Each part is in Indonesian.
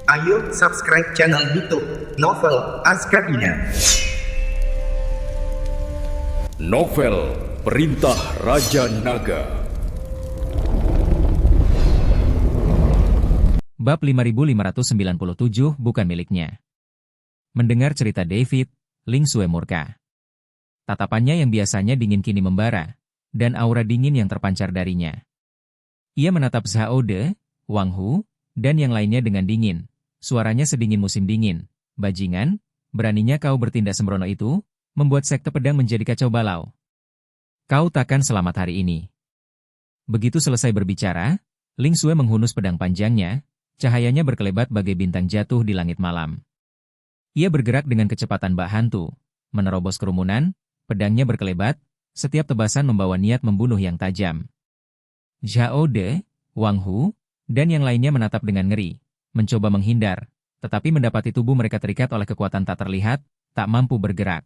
Ayo subscribe channel YouTube Novel Azkabina. Novel Perintah Raja Naga. Bab 5597 bukan miliknya. Mendengar cerita David, Ling Xue murka. Tatapannya yang biasanya dingin kini membara, dan aura dingin yang terpancar darinya. Ia menatap Zhao De, Wang Hu, dan yang lainnya dengan dingin. Suaranya sedingin musim dingin. Bajingan, beraninya kau bertindak sembrono itu, membuat sekte pedang menjadi kacau balau. Kau takkan selamat hari ini. Begitu selesai berbicara, Ling Xue menghunus pedang panjangnya, cahayanya berkelebat bagai bintang jatuh di langit malam. Ia bergerak dengan kecepatan bak hantu, menerobos kerumunan, pedangnya berkelebat, setiap tebasan membawa niat membunuh yang tajam. Zhao De, Wang Hu, dan yang lainnya menatap dengan ngeri, mencoba menghindar, tetapi mendapati tubuh mereka terikat oleh kekuatan tak terlihat, tak mampu bergerak.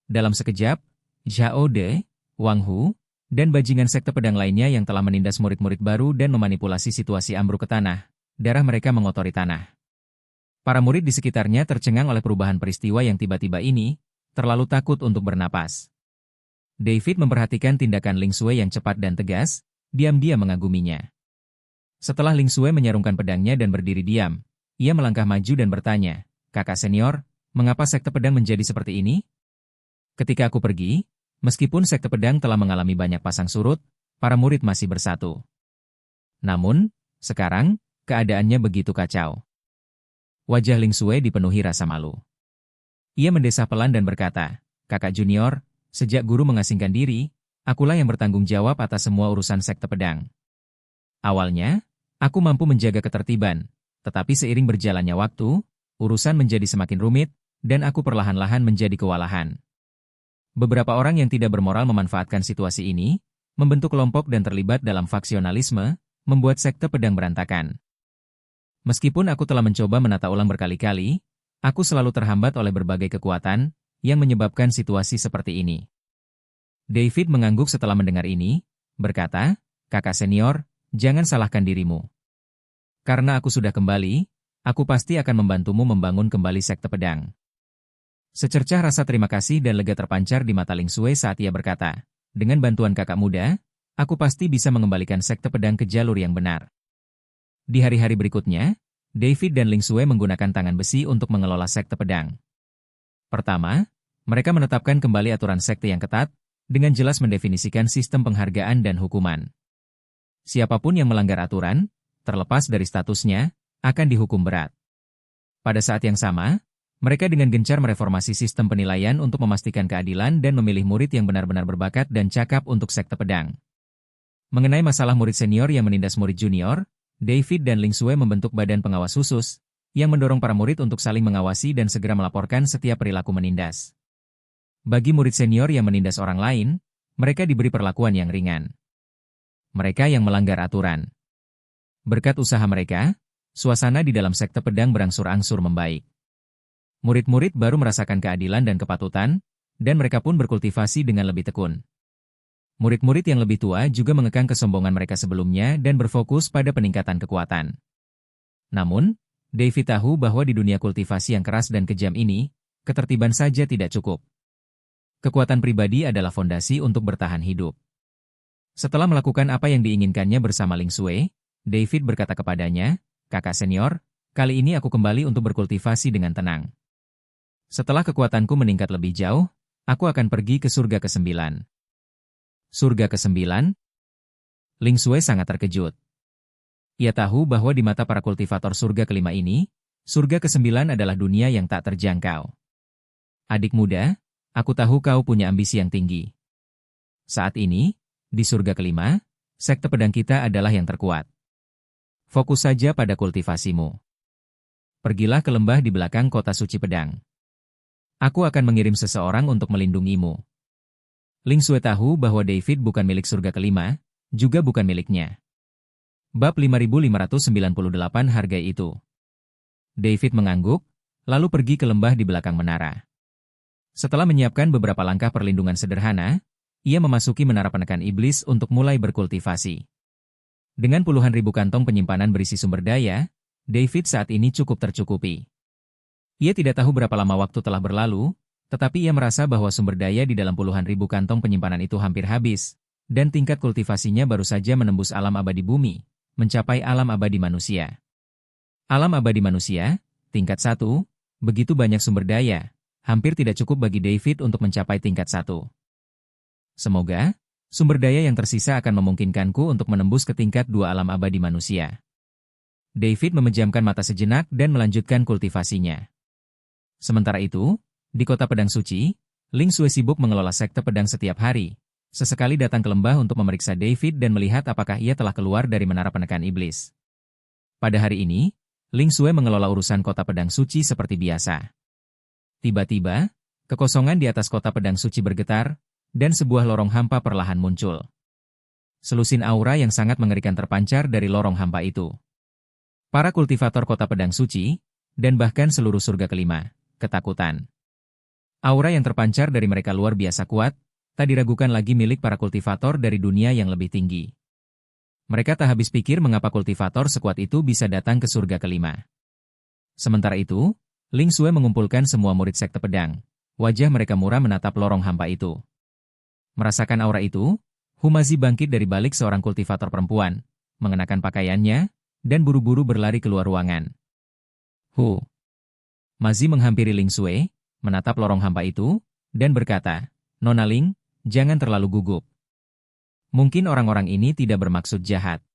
Dalam sekejap, Zhao De, Wang Hu, dan bajingan sekte pedang lainnya yang telah menindas murid-murid baru dan memanipulasi situasi ambruk ke tanah, darah mereka mengotori tanah. Para murid di sekitarnya tercengang oleh perubahan peristiwa yang tiba-tiba ini, terlalu takut untuk bernapas. David memperhatikan tindakan Ling Xue yang cepat dan tegas, diam-diam mengaguminya. Setelah Ling Xue menyarungkan pedangnya dan berdiri diam, ia melangkah maju dan bertanya, "Kakak senior, mengapa sekte pedang menjadi seperti ini?" Ketika aku pergi, meskipun sekte pedang telah mengalami banyak pasang surut, para murid masih bersatu. Namun, sekarang, keadaannya begitu kacau. Wajah Ling Xue dipenuhi rasa malu. Ia mendesah pelan dan berkata, "Kakak junior, sejak guru mengasingkan diri, akulah yang bertanggung jawab atas semua urusan sekte pedang. Awalnya, aku mampu menjaga ketertiban, tetapi seiring berjalannya waktu, urusan menjadi semakin rumit, dan aku perlahan-lahan menjadi kewalahan. Beberapa orang yang tidak bermoral memanfaatkan situasi ini, membentuk kelompok dan terlibat dalam faksionalisme, membuat sekte pedang berantakan. Meskipun aku telah mencoba menata ulang berkali-kali, aku selalu terhambat oleh berbagai kekuatan yang menyebabkan situasi seperti ini." David mengangguk setelah mendengar ini, berkata, "Kakak senior, jangan salahkan dirimu. Karena aku sudah kembali, aku pasti akan membantumu membangun kembali sekte pedang." Secercah rasa terima kasih dan lega terpancar di mata Ling Xue saat ia berkata, "Dengan bantuan kakak muda, aku pasti bisa mengembalikan sekte pedang ke jalur yang benar." Di hari-hari berikutnya, David dan Ling Xue menggunakan tangan besi untuk mengelola sekte pedang. Pertama, mereka menetapkan kembali aturan sekte yang ketat, dengan jelas mendefinisikan sistem penghargaan dan hukuman. Siapapun yang melanggar aturan, terlepas dari statusnya, akan dihukum berat. Pada saat yang sama, mereka dengan gencar mereformasi sistem penilaian untuk memastikan keadilan dan memilih murid yang benar-benar berbakat dan cakap untuk sekte pedang. Mengenai masalah murid senior yang menindas murid junior, David dan Ling Xue membentuk badan pengawas khusus, yang mendorong para murid untuk saling mengawasi dan segera melaporkan setiap perilaku menindas. Bagi murid senior yang menindas orang lain, mereka diberi perlakuan yang ringan. Mereka yang melanggar aturan. Berkat usaha mereka, suasana di dalam sekte pedang berangsur-angsur membaik. Murid-murid baru merasakan keadilan dan kepatutan, dan mereka pun berkultivasi dengan lebih tekun. Murid-murid yang lebih tua juga mengekang kesombongan mereka sebelumnya dan berfokus pada peningkatan kekuatan. Namun, David tahu bahwa di dunia kultivasi yang keras dan kejam ini, ketertiban saja tidak cukup. Kekuatan pribadi adalah fondasi untuk bertahan hidup. Setelah melakukan apa yang diinginkannya bersama Ling Xue, David berkata kepadanya, "Kakak senior, kali ini aku kembali untuk berkultivasi dengan tenang. Setelah kekuatanku meningkat lebih jauh, aku akan pergi ke surga ke-9. Surga ke-9? Ling Xue sangat terkejut. Ia tahu bahwa di mata para kultivator surga ke-5 ini, surga ke-9 adalah dunia yang tak terjangkau. "Adik muda, aku tahu kau punya ambisi yang tinggi. Saat ini, di surga ke-5, sekte pedang kita adalah yang terkuat. Fokus saja pada kultivasimu. Pergilah ke lembah di belakang kota suci pedang. Aku akan mengirim seseorang untuk melindungimu." Ling Xue tahu bahwa David bukan milik surga ke-5, juga bukan miliknya. Bab 5598 hargai itu. David mengangguk, lalu pergi ke lembah di belakang menara. Setelah menyiapkan beberapa langkah perlindungan sederhana, ia memasuki menara penekan iblis untuk mulai berkultivasi. Dengan puluhan ribu kantong penyimpanan berisi sumber daya, David saat ini cukup tercukupi. Ia tidak tahu berapa lama waktu telah berlalu, tetapi ia merasa bahwa sumber daya di dalam puluhan ribu kantong penyimpanan itu hampir habis, dan tingkat kultivasinya baru saja menembus alam abadi bumi, mencapai alam abadi manusia. Alam abadi manusia, tingkat 1, begitu banyak sumber daya, hampir tidak cukup bagi David untuk mencapai tingkat 1. Semoga, sumber daya yang tersisa akan memungkinkanku untuk menembus ke tingkat 2 alam abadi manusia. David memejamkan mata sejenak dan melanjutkan kultivasinya. Sementara itu, di kota pedang suci, Ling Sui sibuk mengelola sekte pedang setiap hari, sesekali datang ke lembah untuk memeriksa David dan melihat apakah ia telah keluar dari menara penekan iblis. Pada hari ini, Ling Sui mengelola urusan kota pedang suci seperti biasa. Tiba-tiba, kekosongan di atas kota pedang suci bergetar, dan sebuah lorong hampa perlahan muncul. Selusin aura yang sangat mengerikan terpancar dari lorong hampa itu. Para kultivator kota pedang suci, dan bahkan seluruh surga kelima, ketakutan. Aura yang terpancar dari mereka luar biasa kuat, tak diragukan lagi milik para kultivator dari dunia yang lebih tinggi. Mereka tak habis pikir mengapa kultivator sekuat itu bisa datang ke surga kelima. Sementara itu, Ling Sui mengumpulkan semua murid sekte pedang. Wajah mereka muram menatap lorong hampa itu. Merasakan aura itu, Humazi bangkit dari balik seorang kultivator perempuan, mengenakan pakaiannya, dan buru-buru berlari keluar ruangan. Mazi menghampiri Ling Sui, menatap lorong hampa itu, dan berkata, "Nona Ling, jangan terlalu gugup. Mungkin orang-orang ini tidak bermaksud jahat."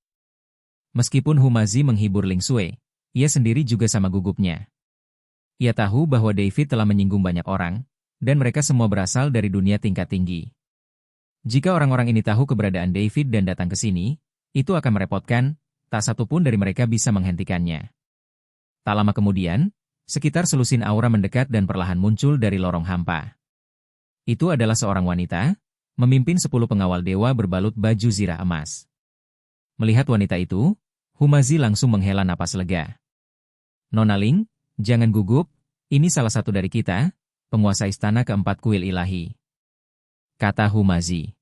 Meskipun Humazi menghibur Ling Sui, ia sendiri juga sama gugupnya. Ia tahu bahwa David telah menyinggung banyak orang, dan mereka semua berasal dari dunia tingkat tinggi. Jika orang-orang ini tahu keberadaan David dan datang ke sini, itu akan merepotkan, tak satu pun dari mereka bisa menghentikannya. Tak lama kemudian, sekitar selusin aura mendekat dan perlahan muncul dari lorong hampa. Itu adalah seorang wanita, memimpin 10 pengawal dewa berbalut baju zirah emas. Melihat wanita itu, Humazi langsung menghela napas lega. "Nona Ling, jangan gugup, ini salah satu dari kita, penguasa istana keempat kuil ilahi," kata Humazi.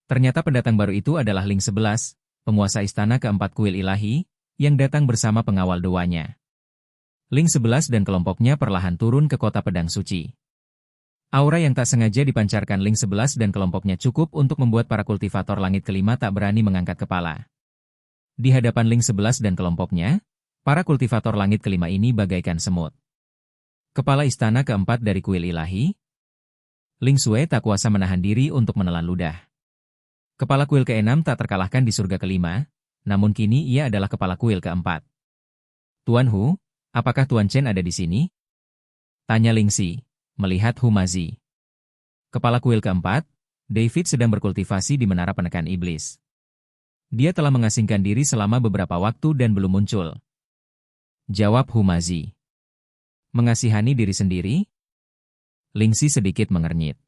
Ternyata pendatang baru itu adalah Ling 11, penguasa istana keempat kuil ilahi, yang datang bersama pengawal dewanya. Ling 11 dan kelompoknya perlahan turun ke kota pedang suci. Aura yang tak sengaja dipancarkan Ling 11 dan kelompoknya cukup untuk membuat para kultivator langit kelima tak berani mengangkat kepala. Di hadapan Ling 11 dan kelompoknya, para kultivator langit kelima ini bagaikan semut. Kepala istana keempat dari kuil ilahi, Ling Sui tak kuasa menahan diri untuk menelan ludah. Kepala kuil ke-6 tak terkalahkan di surga kelima, namun kini ia adalah kepala kuil ke-4. "Tuan Hu, apakah Tuan Chen ada di sini?" tanya Ling Si, melihat Humazi. Kepala kuil ke-4, David sedang berkultivasi di menara penekan iblis. Dia telah mengasingkan diri selama beberapa waktu dan belum muncul. Jawab Humazi. "Mengasihani diri sendiri?" Ling Si sedikit mengernyit.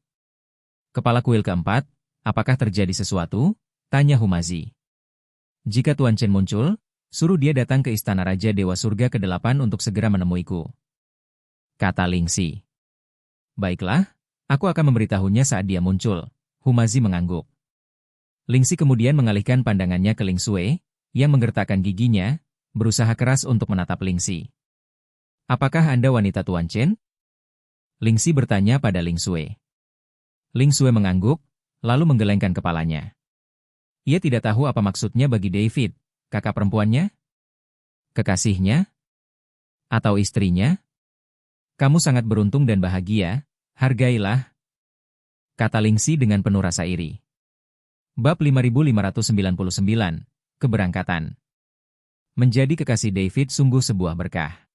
"Kepala kuil ke-4, apakah terjadi sesuatu?" tanya Humazi. "Jika Tuan Chen muncul, suruh dia datang ke istana Raja Dewa Surga ke-8 untuk segera menemuiku," kata Ling Si. "Baiklah, aku akan memberitahunya saat dia muncul," Humazi mengangguk. Ling Si kemudian mengalihkan pandangannya ke Ling Sui, yang menggertakkan giginya, berusaha keras untuk menatap Ling Si. "Apakah Anda wanita Tuan Chen?" Ling Si bertanya pada Ling Sui. Ling Sui mengangguk, lalu menggelengkan kepalanya. Ia tidak tahu apa maksudnya bagi David, kakak perempuannya? Kekasihnya? Atau istrinya? "Kamu sangat beruntung dan bahagia, hargailah," kata Ling Si dengan penuh rasa iri. Bab 5599, Keberangkatan. Menjadi kekasih David sungguh sebuah berkah.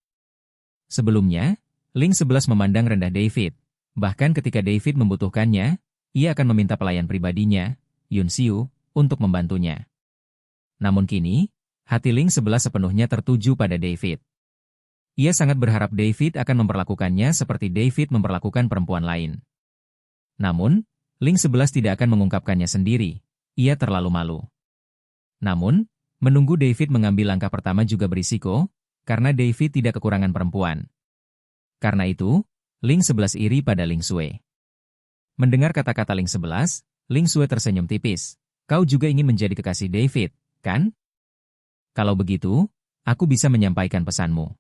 Sebelumnya, Ling 11 memandang rendah David, bahkan ketika David membutuhkannya, ia akan meminta pelayan pribadinya, Yun Xiu, untuk membantunya. Namun kini, hati Ling 11 sepenuhnya tertuju pada David. Ia sangat berharap David akan memperlakukannya seperti David memperlakukan perempuan lain. Namun, Ling 11 tidak akan mengungkapkannya sendiri, ia terlalu malu. Namun, menunggu David mengambil langkah pertama juga berisiko, karena David tidak kekurangan perempuan. Karena itu, Ling 11 iri pada Ling Sui. Mendengar kata-kata Ling 11, Ling Sui tersenyum tipis. "Kau juga ingin menjadi kekasih David, kan? Kalau begitu, aku bisa menyampaikan pesanmu.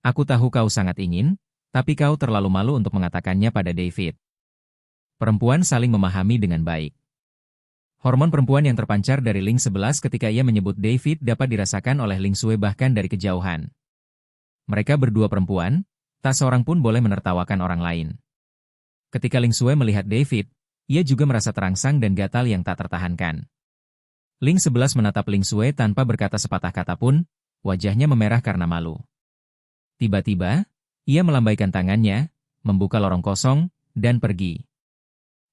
Aku tahu kau sangat ingin, tapi kau terlalu malu untuk mengatakannya pada David. Perempuan saling memahami dengan baik. Hormon perempuan yang terpancar dari Ling 11 ketika ia menyebut David dapat dirasakan oleh Ling Sue bahkan dari kejauhan. Mereka berdua perempuan, tak seorang pun boleh menertawakan orang lain. Ketika Ling Sue melihat David, ia juga merasa terangsang dan gatal yang tak tertahankan. Ling 11 menatap Ling Sue tanpa berkata sepatah kata pun, wajahnya memerah karena malu. Tiba-tiba, ia melambaikan tangannya, membuka lorong kosong, dan pergi.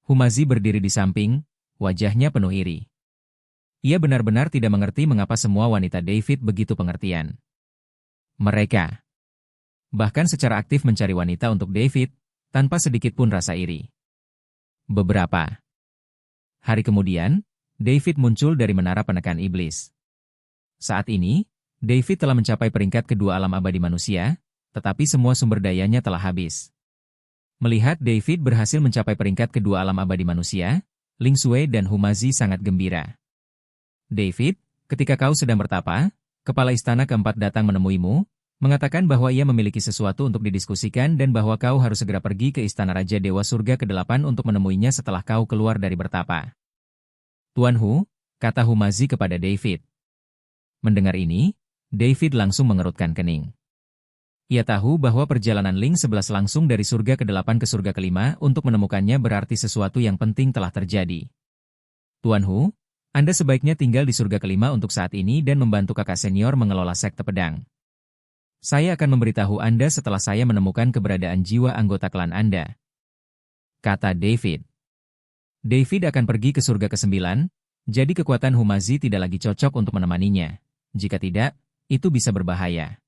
Humazi berdiri di samping, wajahnya penuh iri. Ia benar-benar tidak mengerti mengapa semua wanita David begitu pengertian. Mereka bahkan secara aktif mencari wanita untuk David, tanpa sedikit pun rasa iri. Beberapa hari kemudian, David muncul dari menara penekan iblis. Saat ini, David telah mencapai peringkat kedua alam abadi manusia, tetapi semua sumber dayanya telah habis. Melihat David berhasil mencapai peringkat kedua alam abadi manusia, Ling Sue dan Humazi sangat gembira. David, ketika kau sedang bertapa, kepala istana keempat datang menemuimu, mengatakan bahwa ia memiliki sesuatu untuk didiskusikan dan bahwa kau harus segera pergi ke istana Raja Dewa Surga ke-8 untuk menemuinya setelah kau keluar dari bertapa. Tuan Hu, kata Humazi kepada David. Mendengar ini, David langsung mengerutkan kening. Ia tahu bahwa perjalanan Ling 11 langsung dari surga ke-8 ke surga ke-5 untuk menemukannya berarti sesuatu yang penting telah terjadi. Tuan Hu, Anda sebaiknya tinggal di surga ke-5 untuk saat ini dan membantu kakak senior mengelola sekte pedang. Saya akan memberitahu Anda setelah saya menemukan keberadaan jiwa anggota klan Anda, kata David. David akan pergi ke surga ke-9, jadi kekuatan Humazi tidak lagi cocok untuk menemaninya. Jika tidak, itu bisa berbahaya.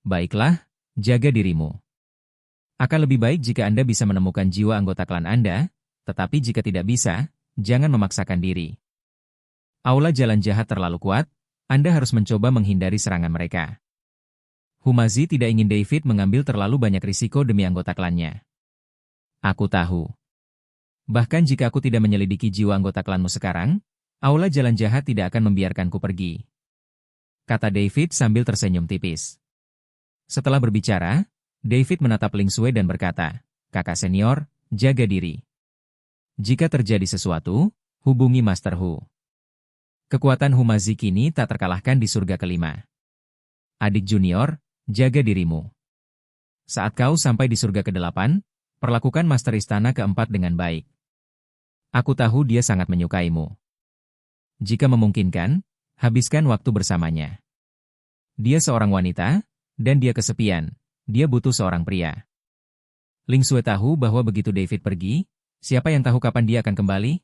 Baiklah, jaga dirimu. Akan lebih baik jika Anda bisa menemukan jiwa anggota klan Anda, tetapi jika tidak bisa, jangan memaksakan diri. Aula jalan jahat terlalu kuat, Anda harus mencoba menghindari serangan mereka. Humazi tidak ingin David mengambil terlalu banyak risiko demi anggota klannya. Aku tahu. Bahkan jika aku tidak menyelidiki jiwa anggota klanmu sekarang, aula jalan jahat tidak akan membiarkanku pergi, kata David sambil tersenyum tipis. Setelah berbicara, David menatap Ling Sue dan berkata, kakak senior, jaga diri. Jika terjadi sesuatu, hubungi Master Hu. Kekuatan Humazi kini tak terkalahkan di surga ke-5. Adik junior, jaga dirimu. Saat kau sampai di surga ke-8, perlakukan Master Istana ke-4 dengan baik. Aku tahu dia sangat menyukaimu. Jika memungkinkan, habiskan waktu bersamanya. Dia seorang wanita, dan dia kesepian, dia butuh seorang pria. Ling Sue tahu bahwa begitu David pergi, siapa yang tahu kapan dia akan kembali?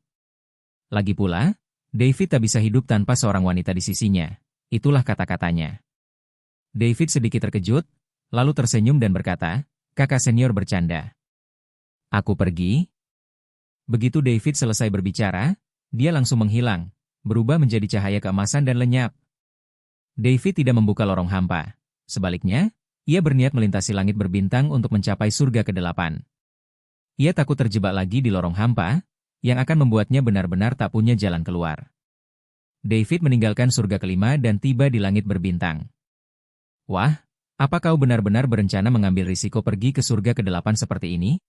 Lagi pula, David tak bisa hidup tanpa seorang wanita di sisinya. Itulah kata-katanya. David sedikit terkejut, lalu tersenyum dan berkata, kakak senior bercanda. Aku pergi? Begitu David selesai berbicara, dia langsung menghilang, berubah menjadi cahaya keemasan dan lenyap. David tidak membuka lorong hampa. Sebaliknya, ia berniat melintasi langit berbintang untuk mencapai surga ke-8. Ia takut terjebak lagi di lorong hampa, yang akan membuatnya benar-benar tak punya jalan keluar. David meninggalkan surga ke-5 dan tiba di langit berbintang. Wah, apa kau benar-benar berencana mengambil risiko pergi ke surga ke-8 seperti ini?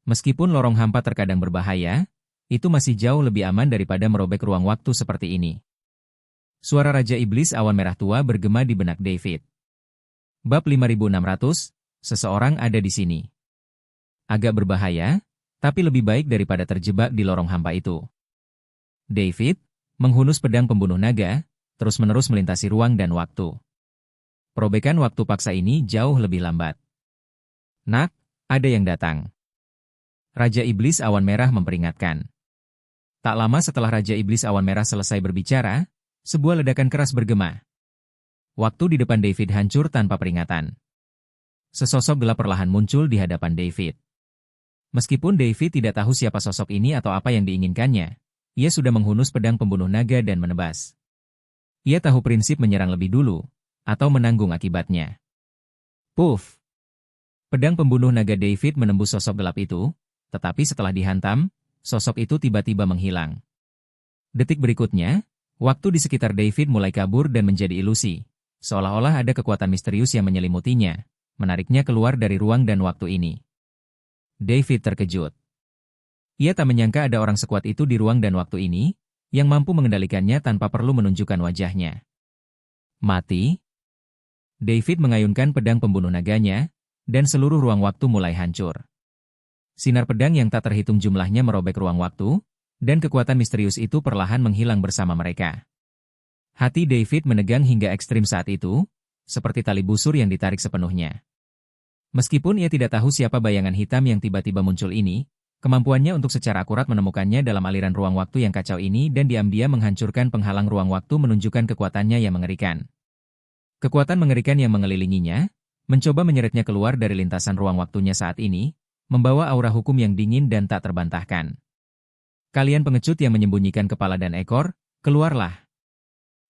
Meskipun lorong hampa terkadang berbahaya, itu masih jauh lebih aman daripada merobek ruang waktu seperti ini. Suara Raja Iblis Awan Merah Tua bergema di benak David. Bab 5600, seseorang ada di sini. Agak berbahaya, tapi lebih baik daripada terjebak di lorong hampa itu. David, menghunus pedang pembunuh naga, terus-menerus melintasi ruang dan waktu. Perobekan waktu paksa ini jauh lebih lambat. Nak, ada yang datang. Raja Iblis Awan Merah memperingatkan. Tak lama setelah Raja Iblis Awan Merah selesai berbicara, sebuah ledakan keras bergema. Waktu di depan David hancur tanpa peringatan. Sesosok gelap perlahan muncul di hadapan David. Meskipun David tidak tahu siapa sosok ini atau apa yang diinginkannya, ia sudah menghunus pedang pembunuh naga dan menebas. Ia tahu prinsip menyerang lebih dulu, atau menanggung akibatnya. Puff! Pedang pembunuh naga David menembus sosok gelap itu, tetapi setelah dihantam, sosok itu tiba-tiba menghilang. Detik berikutnya, waktu di sekitar David mulai kabur dan menjadi ilusi, seolah-olah ada kekuatan misterius yang menyelimutinya, menariknya keluar dari ruang dan waktu ini. David terkejut. Ia tak menyangka ada orang sekuat itu di ruang dan waktu ini, yang mampu mengendalikannya tanpa perlu menunjukkan wajahnya. Mati? David mengayunkan pedang pembunuh naganya, dan seluruh ruang waktu mulai hancur. Sinar pedang yang tak terhitung jumlahnya merobek ruang waktu, dan kekuatan misterius itu perlahan menghilang bersama mereka. Hati David menegang hingga ekstrim saat itu, seperti tali busur yang ditarik sepenuhnya. Meskipun ia tidak tahu siapa bayangan hitam yang tiba-tiba muncul ini, kemampuannya untuk secara akurat menemukannya dalam aliran ruang waktu yang kacau ini dan diam-diam menghancurkan penghalang ruang waktu menunjukkan kekuatannya yang mengerikan. Kekuatan mengerikan yang mengelilinginya, mencoba menyeretnya keluar dari lintasan ruang waktunya saat ini, membawa aura hukum yang dingin dan tak terbantahkan. Kalian pengecut yang menyembunyikan kepala dan ekor, keluarlah!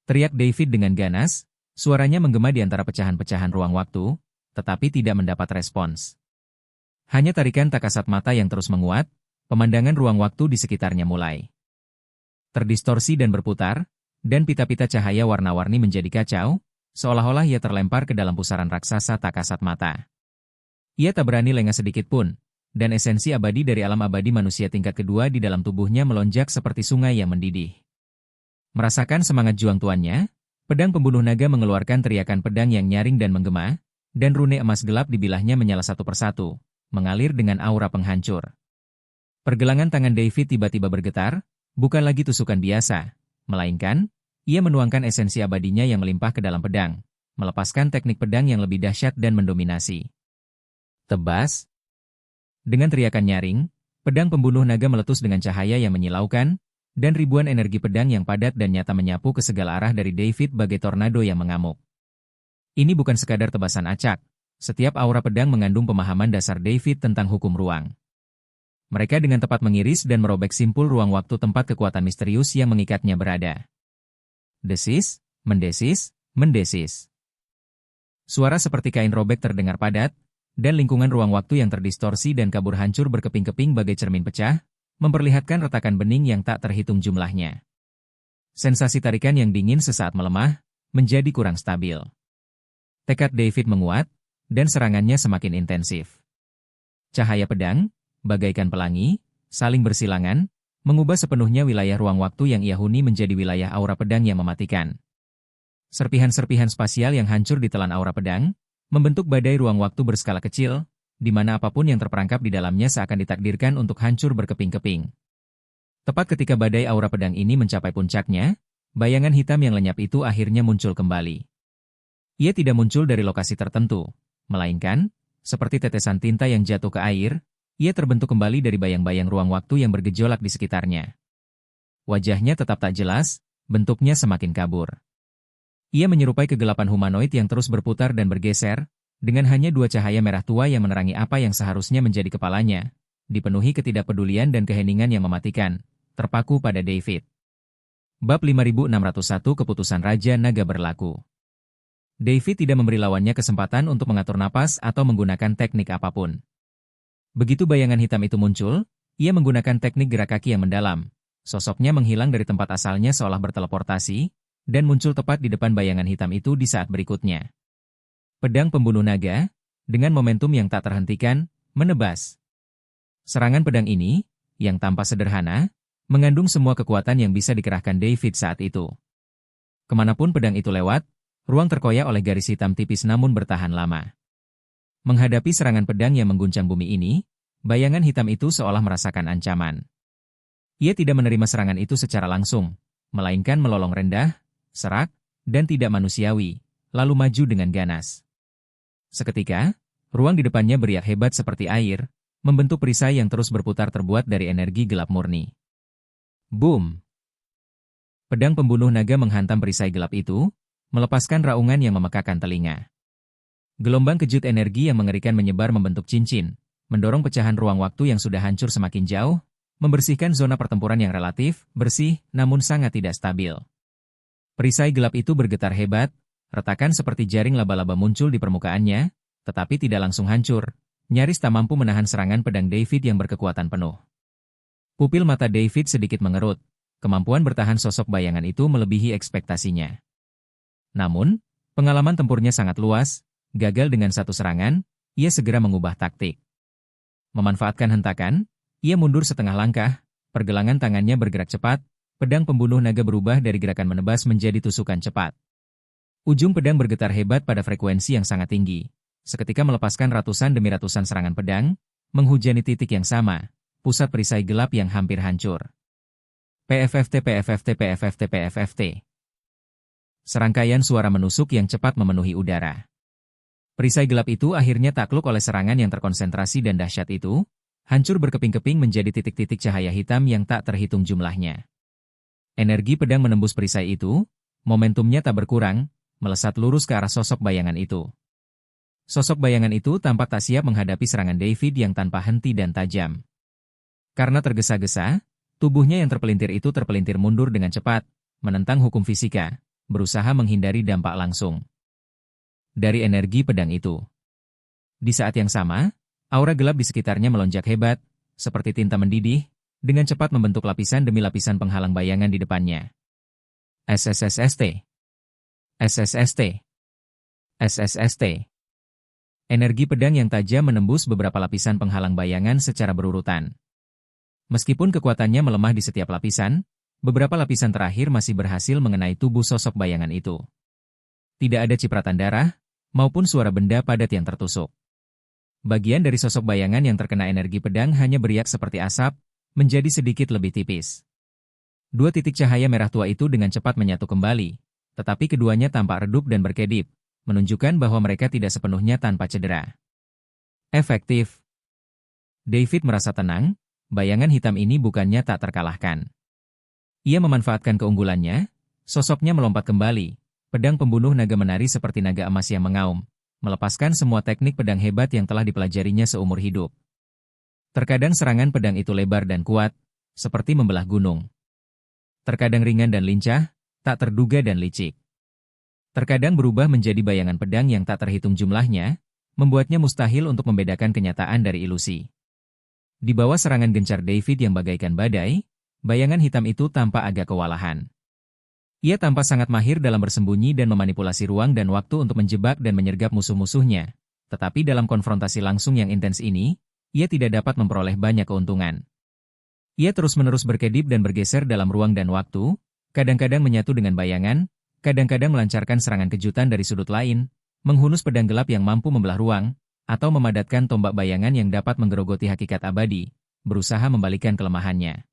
Teriak David dengan ganas, suaranya menggema di antara pecahan-pecahan ruang waktu, tetapi tidak mendapat respons. Hanya tarikan tak kasat mata yang terus menguat, pemandangan ruang waktu di sekitarnya mulai terdistorsi dan berputar, dan pita-pita cahaya warna-warni menjadi kacau, seolah-olah ia terlempar ke dalam pusaran raksasa tak kasat mata. Ia tak berani lengah sedikit pun, dan esensi abadi dari alam abadi manusia tingkat kedua di dalam tubuhnya melonjak seperti sungai yang mendidih. Merasakan semangat juang tuannya, pedang pembunuh naga mengeluarkan teriakan pedang yang nyaring dan menggema, dan rune emas gelap di bilahnya menyala satu persatu, mengalir dengan aura penghancur. Pergelangan tangan David tiba-tiba bergetar, bukan lagi tusukan biasa, melainkan ia menuangkan esensi abadinya yang melimpah ke dalam pedang, melepaskan teknik pedang yang lebih dahsyat dan mendominasi. Tebas. Dengan teriakan nyaring, pedang pembunuh naga meletus dengan cahaya yang menyilaukan, dan ribuan energi pedang yang padat dan nyata menyapu ke segala arah dari David bagai tornado yang mengamuk. Ini bukan sekadar tebasan acak, setiap aura pedang mengandung pemahaman dasar David tentang hukum ruang. Mereka dengan tepat mengiris dan merobek simpul ruang waktu tempat kekuatan misterius yang mengikatnya berada. Desis, mendesis, mendesis. Suara seperti kain robek terdengar padat, dan lingkungan ruang waktu yang terdistorsi dan kabur hancur berkeping-keping bagai cermin pecah, memperlihatkan retakan bening yang tak terhitung jumlahnya. Sensasi tarikan yang dingin sesaat melemah, menjadi kurang stabil. Tekad David menguat, dan serangannya semakin intensif. Cahaya pedang, bagaikan pelangi, saling bersilangan, mengubah sepenuhnya wilayah ruang waktu yang ia huni menjadi wilayah aura pedang yang mematikan. Serpihan-serpihan spasial yang hancur ditelan aura pedang, membentuk badai ruang waktu berskala kecil, di mana apapun yang terperangkap di dalamnya seakan ditakdirkan untuk hancur berkeping-keping. Tepat ketika badai aura pedang ini mencapai puncaknya, bayangan hitam yang lenyap itu akhirnya muncul kembali. Ia tidak muncul dari lokasi tertentu, melainkan, seperti tetesan tinta yang jatuh ke air, ia terbentuk kembali dari bayang-bayang ruang waktu yang bergejolak di sekitarnya. Wajahnya tetap tak jelas, bentuknya semakin kabur. Ia menyerupai kegelapan humanoid yang terus berputar dan bergeser, dengan hanya dua cahaya merah tua yang menerangi apa yang seharusnya menjadi kepalanya, dipenuhi ketidakpedulian dan keheningan yang mematikan, terpaku pada David. Bab 5601 Keputusan Raja Naga berlaku. David tidak memberi lawannya kesempatan untuk mengatur napas atau menggunakan teknik apapun. Begitu bayangan hitam itu muncul, ia menggunakan teknik gerak kaki yang mendalam. Sosoknya menghilang dari tempat asalnya seolah berteleportasi, dan muncul tepat di depan bayangan hitam itu di saat berikutnya. Pedang pembunuh naga, dengan momentum yang tak terhentikan, menebas. Serangan pedang ini, yang tampak sederhana, mengandung semua kekuatan yang bisa dikerahkan David saat itu. Kemanapun pedang itu lewat, ruang terkoyak oleh garis hitam tipis namun bertahan lama. Menghadapi serangan pedang yang mengguncang bumi ini, bayangan hitam itu seolah merasakan ancaman. Ia tidak menerima serangan itu secara langsung, melainkan melolong rendah, serak, dan tidak manusiawi, lalu maju dengan ganas. Seketika, ruang di depannya beriak hebat seperti air, membentuk perisai yang terus berputar terbuat dari energi gelap murni. Boom! Pedang pembunuh naga menghantam perisai gelap itu, melepaskan raungan yang memekakan telinga. Gelombang kejut energi yang mengerikan menyebar membentuk cincin, mendorong pecahan ruang waktu yang sudah hancur semakin jauh, membersihkan zona pertempuran yang relatif, bersih, namun sangat tidak stabil. Perisai gelap itu bergetar hebat, retakan seperti jaring laba-laba muncul di permukaannya, tetapi tidak langsung hancur, nyaris tak mampu menahan serangan pedang David yang berkekuatan penuh. Pupil mata David sedikit mengerut, kemampuan bertahan sosok bayangan itu melebihi ekspektasinya. Namun, Pengalaman tempurnya sangat luas, gagal dengan satu serangan, ia segera mengubah taktik. Memanfaatkan hentakan, ia mundur setengah langkah, pergelangan tangannya bergerak cepat, pedang pembunuh naga berubah dari gerakan menebas menjadi tusukan cepat. Ujung pedang bergetar hebat pada frekuensi yang sangat tinggi, seketika melepaskan ratusan demi ratusan serangan pedang, menghujani titik yang sama, pusat perisai gelap yang hampir hancur. PFFT PFFT PFFT PFFT. Serangkaian suara menusuk yang cepat memenuhi udara. Perisai gelap itu akhirnya takluk oleh serangan yang terkonsentrasi dan dahsyat itu, hancur berkeping-keping menjadi titik-titik cahaya hitam yang tak terhitung jumlahnya. Energi pedang menembus perisai itu, momentumnya tak berkurang, melesat lurus ke arah sosok bayangan itu. Sosok bayangan itu tampak tak siap menghadapi serangan David yang tanpa henti dan tajam. Karena tergesa-gesa, tubuhnya yang terpelintir itu terpelintir mundur dengan cepat, menentang hukum fisika, berusaha menghindari dampak langsung dari energi pedang itu. Di saat yang sama, aura gelap di sekitarnya melonjak hebat, seperti tinta mendidih, dengan cepat membentuk lapisan demi lapisan penghalang bayangan di depannya. SSST. SSST. SSST. Energi pedang yang tajam menembus beberapa lapisan penghalang bayangan secara berurutan. Meskipun kekuatannya melemah di setiap lapisan, beberapa lapisan terakhir masih berhasil mengenai tubuh sosok bayangan itu. Tidak ada cipratan darah, maupun suara benda padat yang tertusuk. Bagian dari sosok bayangan yang terkena energi pedang hanya beriak seperti asap, menjadi sedikit lebih tipis. Dua titik cahaya merah tua itu dengan cepat menyatu kembali, tetapi keduanya tampak redup dan berkedip, menunjukkan bahwa mereka tidak sepenuhnya tanpa cedera. Efektif. David merasa tenang, bayangan hitam ini bukannya tak terkalahkan. Ia memanfaatkan keunggulannya, sosoknya melompat kembali, pedang pembunuh naga menari seperti naga emas yang mengaum, melepaskan semua teknik pedang hebat yang telah dipelajarinya seumur hidup. Terkadang serangan pedang itu lebar dan kuat, seperti membelah gunung. Terkadang ringan dan lincah, tak terduga dan licik. Terkadang berubah menjadi bayangan pedang yang tak terhitung jumlahnya, membuatnya mustahil untuk membedakan kenyataan dari ilusi. Di bawah serangan gencar David yang bagaikan badai, bayangan hitam itu tampak agak kewalahan. Ia tampak sangat mahir dalam bersembunyi dan memanipulasi ruang dan waktu untuk menjebak dan menyergap musuh-musuhnya. Tetapi dalam konfrontasi langsung yang intens ini, ia tidak dapat memperoleh banyak keuntungan. Ia terus-menerus berkedip dan bergeser dalam ruang dan waktu, kadang-kadang menyatu dengan bayangan, kadang-kadang melancarkan serangan kejutan dari sudut lain, menghunus pedang gelap yang mampu membelah ruang, atau memadatkan tombak bayangan yang dapat menggerogoti hakikat abadi, berusaha membalikkan kelemahannya.